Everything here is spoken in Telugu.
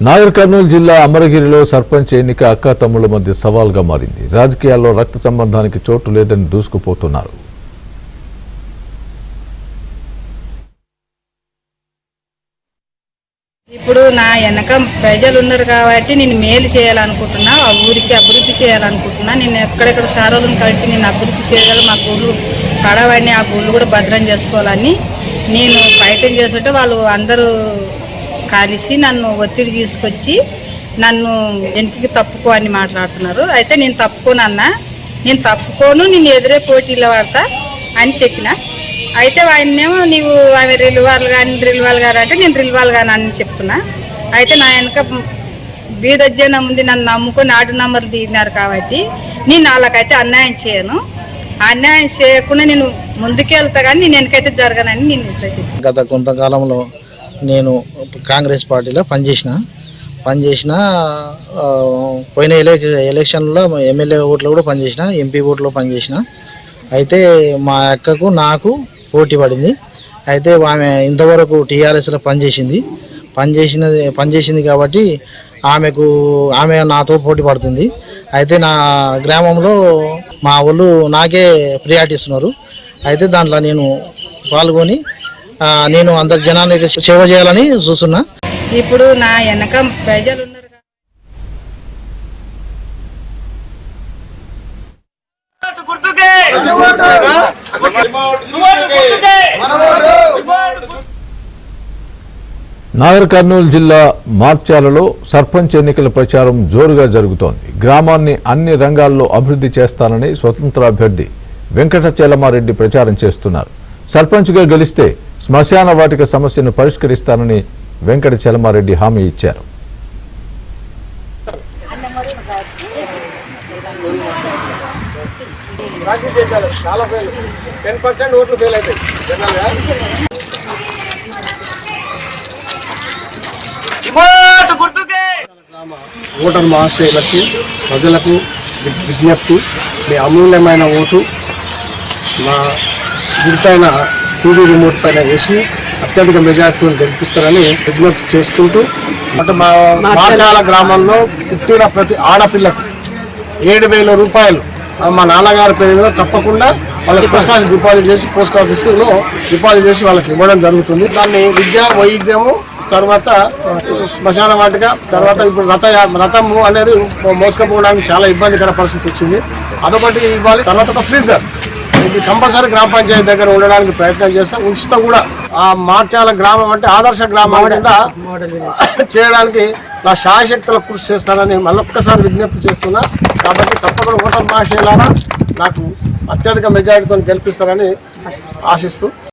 నాగర్ కర్నూలు జిల్లా అమరగిరిలో సర్పంచ్ ఎన్నిక అక్క తమ్ముళ్ల మధ్య సవాల్గా మారింది. రాజకీయాల్లో రక్త సంబంధానికి చోటు లేదని దూసుకుపోతున్నారు. ఇప్పుడు నా వెనక ప్రజలు ఉన్నారు కాబట్టి నేను మేలు చేయాలనుకుంటున్నా, ఆ ఊరికి అభివృద్ధి చేయాలనుకుంటున్నా. నేను ఎక్కడెక్కడ సారోలను కలిసి నేను అభివృద్ధి చేయగలను, మా గుళ్ళు పడవని ఆ గుళ్ళు కూడా భద్రం చేసుకోవాలని నేను ప్రయత్నం చేస్తుంటే వాళ్ళు అందరూ కలిసి నన్ను ఒత్తిడి తీసుకొచ్చి నన్ను వెనక్కి తప్పుకో అని మాట్లాడుతున్నారు. అయితే నేను తప్పుకోను అన్నా, నేను తప్పుకోను, నేను ఎదురే పోటీలో పడతా అని చెప్పిన. అయితే ఆయన్నేమో నీవు ఆమె రిల్వాల్ గారు అంటే నేను రిల్వాల్ గారు అని చెప్తున్నా. అయితే నా వెనక బీదజ్జనం ఉంది, నన్ను నమ్ముకొని ఆడు నంబర్లు తీరినారు కాబట్టి నేను వాళ్ళకైతే అన్యాయం చేయను. అన్యాయం చేయకుండా నేను ముందుకే వెళ్తా కానీ నేను వెనకైతే జరగనని నేను ప్రశ్న. గత కొంతకాలంలో నేను కాంగ్రెస్ పార్టీలో పనిచేసిన పోయిన ఎలక్షన్లో ఎమ్మెల్యే ఓట్లో కూడా పనిచేసిన, ఎంపీ ఓట్లో పనిచేసిన. అయితే మా అక్కకు నాకు పోటీ పడింది. అయితే ఆమె ఇంతవరకు టీఆర్ఎస్లో పనిచేసింది కాబట్టి ఆమె నాతో పోటీ పడుతుంది. అయితే నా గ్రామంలో మా వాళ్ళు నాకే ప్రియారిటీ ఇస్తున్నారు. అయితే దాంట్లో నేను పాల్గొని నేను అందరి జనానికి సేవ చేయాలని చూస్తున్నా. ఇప్పుడు నా వెనక ప్రజలు ఉన్నారు. నాగర్ కర్నూలు జిల్లా మార్చాలలో సర్పంచ్ ఎన్నికల ప్రచారం జోరుగా జరుగుతోంది. గ్రామాన్ని అన్ని రంగాల్లో అభివృద్ధి చేస్తానని స్వతంత్ర అభ్యర్థి వెంకట చలమారెడ్డి ప్రచారం చేస్తున్నారు. సర్పంచ్గా గెలిస్తే శ్మశాన వాటిక సమస్యను పరిష్కరిస్తానని వెంకట చలమారెడ్డి హామీ ఇచ్చారు. ఓటర్ మహాశయులకు ప్రజలకు విజ్ఞప్తి, మీ అమూల్యమైన ఓటు మా గుర్తైన టీవీ రిమోట్ పైన వేసి అత్యధిక మెజార్టీని గెలిపిస్తారని విజ్ఞప్తి చేసుకుంటూ, అంటే మా మార్చాల గ్రామంలో పుట్టిన ప్రతి ఆడపిల్లకు 7,000 రూపాయలు మా నాన్నగారి పేరు మీద తప్పకుండా వాళ్ళకి పోస్ట్ డిపాజిట్ చేసి పోస్ట్ ఆఫీసులో డిపాజిట్ చేసి వాళ్ళకి ఇవ్వడం జరుగుతుంది. దాన్ని విద్య వైద్యము తర్వాత శ్మశాన వాటిక తర్వాత ఇప్పుడు రథము అనేది మోసుకపోవడానికి చాలా ఇబ్బందికర పరిస్థితి వచ్చింది, అదొకటి ఇవ్వాలి. తర్వాత ఒక ఫ్రీజర్ ఇది కంపల్సరీ గ్రామ పంచాయతీ దగ్గర ఉండడానికి ప్రయత్నం చేస్తాం. ఉంచుతా కూడా ఆ మార్చాల గ్రామం అంటే ఆదర్శ గ్రామం కింద చేయడానికి నా శాయశక్తుల కృషి చేస్తానని మళ్ళొక్కసారి విజ్ఞప్తి చేస్తున్నా. కాబట్టి తప్పకుండా ఓటర్ మహాశయులారా నాకు అత్యధిక మెజారిటీతో గెలిపిస్తారని ఆశిస్తూ